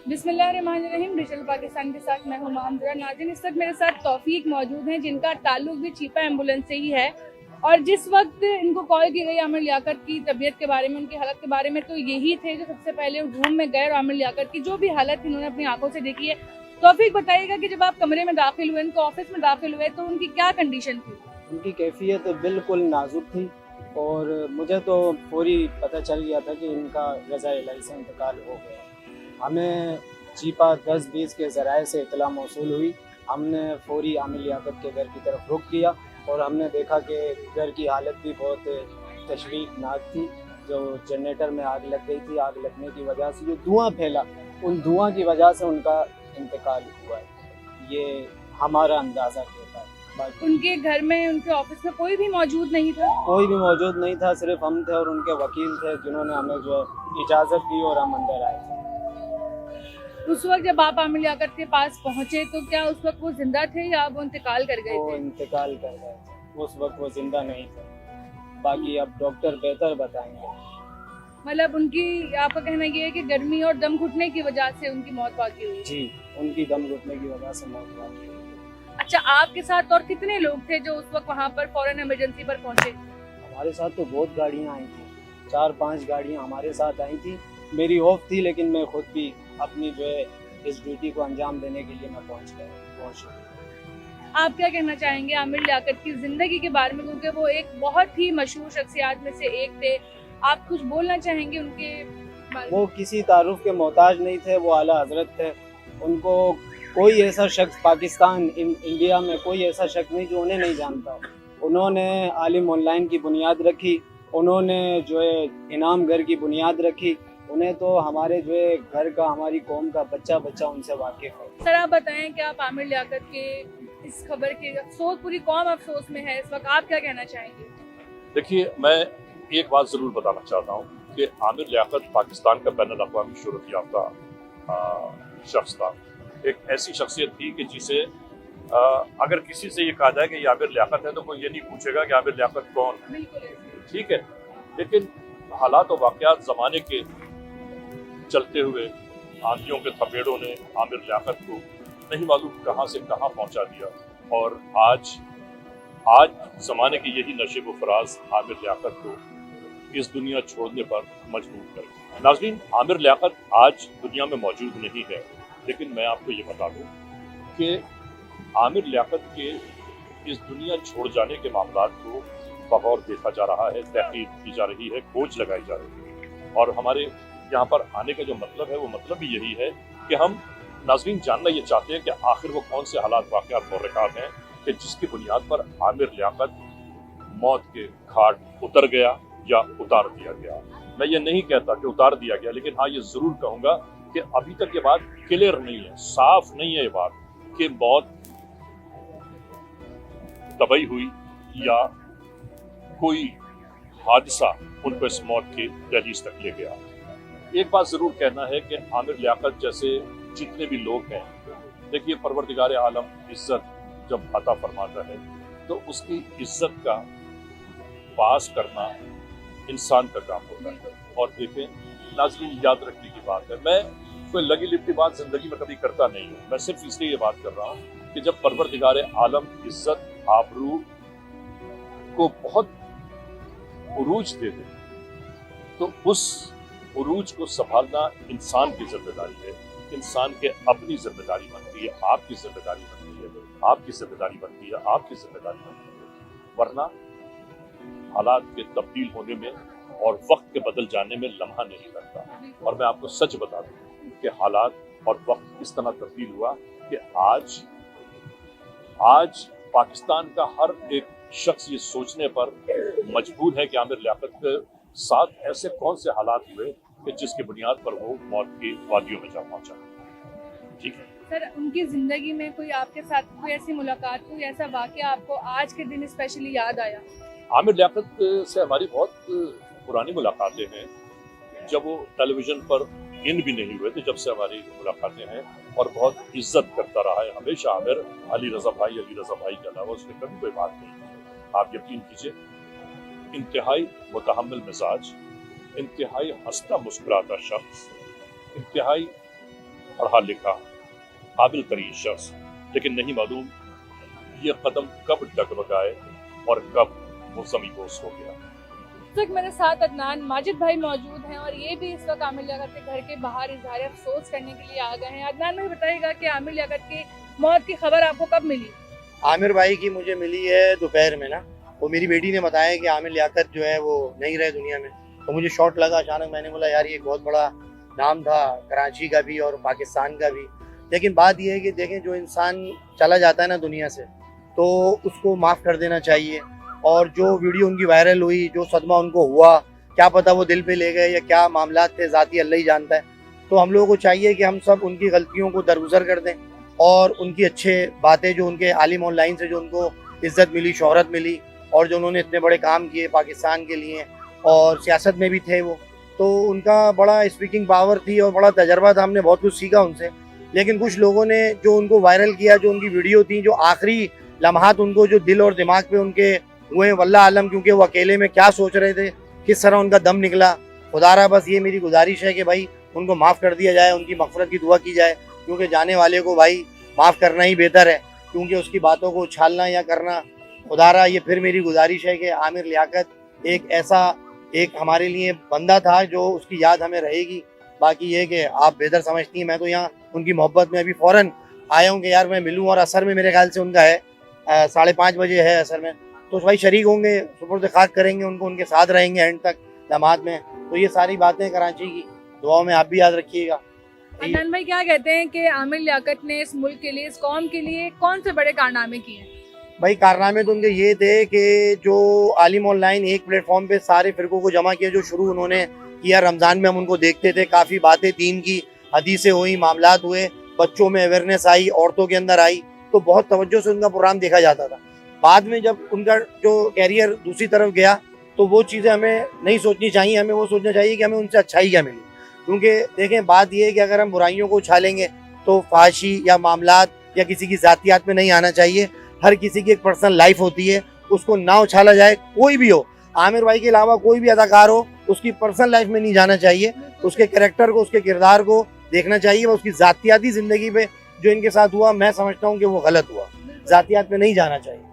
बिस्मिल्लाहिर्रहमानिर्रहीम। डिजिटल पाकिस्तान के साथ मैं हूं मामदरा। नाज़रीन, इस वक्त मेरे साथ तौफीक मौजूद हैं जिनका ताल्लुक भी चीपा एम्बुलेंस से ही है, और जिस वक्त इनको कॉल की गई आमिर लियाकत की तबीयत के बारे में, उनकी हालत के बारे में, तो यही थे जो सबसे पहले रूम में गए और आमिर लियाकत की जो भी हालत थी उन्होंने अपनी आंखों से देखी है। तौफीक, बताइएगा कि जब आप कमरे में दाखिल हुए, इनको ऑफिस में दाखिल हुए, तो उनकी क्या कंडीशन थी? उनकी कैफियत बिल्कुल नाजुक थी और मुझे तो फौरी पता चल गया था कि इनका रज़ा इलाही से इंतकाल हो गया। हमें चीपा 10-20 के ज़राए से इतला मौसूल हुई। हमने फौरी आमिर लियाकत के घर की तरफ रुख किया और हमने देखा कि घर की हालत भी बहुत तशवीशनाक थी। जो जनरेटर में आग लग गई थी, आग लगने की वजह से जो धुआं फैला, उन धुआं की वजह से उनका इंतकाल हुआ है, ये हमारा अंदाज़ा कहता है। बाकी उनके घर में, उनके ऑफिस में कोई भी मौजूद नहीं था? कोई भी मौजूद नहीं था, सिर्फ हम थे और उनके वकील थे जिन्होंने हमें जो है इजाज़त दी और हम अंदर आए थे। उस वक्त जब आप आमिर लियाकत के पास पहुंचे, तो क्या उस वक्त वो जिंदा थे या वो इंतकाल कर गए वो थे? इंतकाल कर गए थे, उस वक्त वो जिंदा नहीं थे। बाकी अब डॉक्टर बेहतर बताएंगे। मतलब उनकी, आपका कहना ये है कि गर्मी और दम घुटने की वजह से उनकी मौत वाकई हुई? जी, उनकी दम घुटने की वजह से मौत हुई। अच्छा, आपके साथ और कितने लोग थे जो उस वक्त वहाँ पर फौरन इमरजेंसी पर पहुंचे? हमारे साथ तो बहुत गाड़ियाँ आई थी, 4-5 गाड़ियाँ हमारे साथ आई थी। मेरी ऑफ थी लेकिन मैं खुद भी अपनी जो है इस ड्यूटी को अंजाम देने के लिए मैं पहुँच गया। आप क्या कहना चाहेंगे आमिर लियाकत की जिंदगी के बारे में, क्योंकि वो एक बहुत ही मशहूर शख्सियत में से एक थे। आप कुछ बोलना चाहेंगे उनके बारे में? वो किसी तारुफ के मोहताज नहीं थे, वो आला हजरत थे। उनको कोई ऐसा शख्स पाकिस्तान इंडिया में कोई ऐसा शख्स नहीं जो उन्हें नहीं जानता। उन्होंने आलिम ऑनलाइन की बुनियाद रखी, उन्होंने जो है इनाम घर की बुनियाद रखी। उन्हें तो हमारे जो है घर का, हमारी कौम का बच्चा बच्चा उनसे वाकिफ है। सर, आप बताएं कि आप आमिर लियाकत के इस खबर के अफसोस, पूरी कौम अफसोस में है इस वक्त, आप क्या कहना चाहेंगे? देखिए, मैं एक बात ज़रूर बताना चाहता हूँ कि आमिर लियाकत पाकिस्तान का बैनुल अक़वामी शोहरत याफ्ता शख्स था। एक ऐसी शख्सियत थी कि जिसे अगर किसी से ये कहा जाए कि ये आमिर लियाकत है तो कोई ये नहीं पूछेगा कि आमिर लियाकत कौन है। बिल्कुल ऐसे। ठीक है, लेकिन हालात और वाक़यात ज़माने के चलते हुए आंधियों के थपेड़ों ने आमिर लियाकत को नहीं मालूम कहाँ से कहाँ पहुँचा दिया, और आज ज़माने की यही नशेब व फराज आमिर लियाकत को इस दुनिया छोड़ने पर मजबूर कर गई। नाज़रीन, आमिर लियाकत आज दुनिया में मौजूद नहीं है, लेकिन मैं आपको ये बता दूं कि आमिर लियाकत के इस दुनिया छोड़ जाने के मामलात को बगौर देखा जा रहा है, तहकीक की जा रही है, खोज लगाई जा रही है। और हमारे यहाँ पर आने का जो मतलब है वो मतलब भी यही है कि हम नाज़रीन जानना ये चाहते हैं कि आखिर वो कौन से हालात वाक़यात मुहर्रिकात हैं कि जिसकी बुनियाद पर आमिर लियाकत मौत के घाट उतर गया या उतार दिया गया। मैं ये नहीं कहता कि उतार दिया गया, लेकिन हाँ ये ज़रूर कहूँगा कि अभी तक ये बात क्लियर नहीं है, साफ नहीं है ये बात कि मौत तबई हुई या कोई हादसा उनको इस मौत के दहलीज तक ले गया। एक बात ज़रूर कहना है कि आमिर लियाकत जैसे जितने भी लोग हैं, देखिए परवरदिगार आलम इज्जत जब अता फरमाता है तो उसकी इज्जत का पास करना इंसान का काम होता है। और देखें नाज़रीन, याद रखने की बात है, मैं कोई लगी लिपटी बात ज़िंदगी में कभी करता नहीं हूँ। मैं सिर्फ इसलिए ये बात कर रहा हूँ कि जब परवरदिगार आलम इज्जत आबरू को बहुत उरूज दे दे तो उस उरूज को संभालना इंसान की जिम्मेदारी है, इंसान के अपनी जिम्मेदारी बनती है, आपकी जिम्मेदारी बनती है, आपकी जिम्मेदारी बनती है, आपकी जिम्मेदारी बनती है। वरना हालात के तब्दील होने में और वक्त के बदल जाने में लम्हा नहीं लगता। और मैं आपको सच बता दूं कि हालात और वक्त इस तरह तब्दील हुआ कि आज पाकिस्तान का हर एक शख्स ये सोचने पर मजबूर है कि आमिर लियाकत के साथ ऐसे कौन से हालात हुए कि जिसकी बुनियाद पर वो मौत की वादियों में जा पहुंचा। ठीक है सर, उनकी जिंदगी में कोई आपके साथ कोई ऐसी मुलाकात, कोई ऐसा वाकया आपको आज के दिन स्पेशली याद आया? आमिर लियाकत से हमारी बहुत पुरानी मुलाकातें हैं, जब वो टेलीविजन पर इन भी नहीं हुए थे जब से हमारी मुलाकातें हैं, और बहुत इज्जत करता रहा है हमेशा आमिर अली रज़ा भाई के अलावा उसने कभी कोई बात नहीं की। आप यकीन कीजिए, इंतहाई मुतहम्मिल मिजाज, इंतहाई हंसता मुस्कुराता शख्स, इंतहाई पढ़ा लिखा काबिल तरीन शख्स, लेकिन नहीं मालूम ये कदम कब डगमगाए और कब वो ज़मींपोश हो गया। इस वक्त मेरे साथ अदनान माजिद भाई मौजूद हैं और ये भी इस वक्त आमिर लियाकत के घर के बाहर इजहार अफसोस करने के लिए आ गए हैं। अदनान भाई बताइएगा कि आमिर लियाकत की मौत की खबर आपको कब मिली? आमिर भाई की मुझे मिली है दोपहर में ना, वो मेरी बेटी ने बताया कि आमिर लियाकत जो है वो नहीं रहे दुनिया में। तो मुझे शॉट लगा अचानक, मैंने बोला यार ये बहुत बड़ा नाम था कराची का भी और पाकिस्तान का भी। लेकिन बात ये है कि देखें जो इंसान चला जाता है ना दुनिया से तो उसको माफ़ कर देना चाहिए। और जो वीडियो उनकी वायरल हुई, जो सदमा उनको हुआ, क्या पता वो दिल पे ले गए या क्या मामला थे, ज़ाती अल्लाह ही जानता है। तो हम लोगों को चाहिए कि हम सब उनकी गलतियों को दरगुजर कर दें और उनकी अच्छे बातें जो उनके आलिम ऑनलाइन से जो उनको इज़्ज़त मिली, शोहरत मिली और जो उन्होंने इतने बड़े काम किए पाकिस्तान के लिए और सियासत में भी थे वो, तो उनका बड़ा स्पीकिंग पावर थी और बड़ा तजर्बा था, हमने बहुत कुछ सीखा उनसे। लेकिन कुछ लोगों ने जो उनको वायरल किया, जो उनकी वीडियो थी, जो आखिरी लम्हात उनको जो दिल और दिमाग पे उनके हुए, वल्लाह आलम, क्योंकि वो अकेले में क्या सोच रहे थे, किस तरह उनका दम निकला। खुदारा बस ये मेरी गुजारिश है कि भाई उनको माफ़ कर दिया जाए, उनकी मग़फ़िरत की दुआ की जाए, क्योंकि जाने वाले को भाई माफ़ करना ही बेहतर है, क्योंकि उसकी बातों को उछालना या करना। खुदारा ये फिर मेरी गुजारिश है कि आमिर लियाकत एक ऐसा एक हमारे लिए बंदा था जो उसकी याद हमें रहेगी। बाकी ये कि आप बेहतर समझती हैं, मैं तो यहाँ उनकी मोहब्बत में अभी फ़ौरन आया हूँ कि यार मैं मिलूँ। और असर में मेरे ख्याल से उनका है 5:30 बजे है असर में, तो भाई शरीक होंगे, सुपुर्द खाक करेंगे उनको, उनके साथ रहेंगे एंड तक लम्हात में। तो ये सारी बातें कराची की दुआओं में आप भी याद रखिएगा। अदनान भाई क्या कहते हैं कि आमिर लियाकत ने इस मुल्क के लिए, इस कौम के लिए कौन से बड़े कारनामे किए हैं? भाई कारनामे तो उनके ये थे कि जो आलिम ऑनलाइन एक प्लेटफॉर्म पे सारे फ़िरकों को जमा किया, जो शुरू उन्होंने किया रमज़ान में, हम उनको देखते थे, काफ़ी बातें दीन की, हदीसें हुई, मामलात हुए, बच्चों में अवेयरनेस आई, औरतों के अंदर आई, तो बहुत तवज्जो से उनका प्रोग्राम देखा जाता था। बाद में जब उनका जो कैरियर दूसरी तरफ गया तो वो चीज़ें हमें नहीं सोचनी चाहिए, हमें वो सोचना चाहिए कि हमें उनसे अच्छाई क्या मिली। क्योंकि देखें बात ये है कि अगर हम बुराइयों को उछालेंगे तो फाशी या मामलात या किसी की ज़ातियात में नहीं आना चाहिए। हर किसी की एक पर्सनल लाइफ होती है, उसको ना उछाला जाए, कोई भी हो, आमिर भाई के अलावा कोई भी अदाकार हो, उसकी पर्सनल लाइफ में नहीं जाना चाहिए। उसके कैरेक्टर को, उसके किरदार को देखना चाहिए। उसकी ज़ातियाती ज़िंदगी पे जो इनके साथ हुआ, मैं समझता हूँ कि वो गलत हुआ, ज़ातियात में नहीं जाना चाहिए।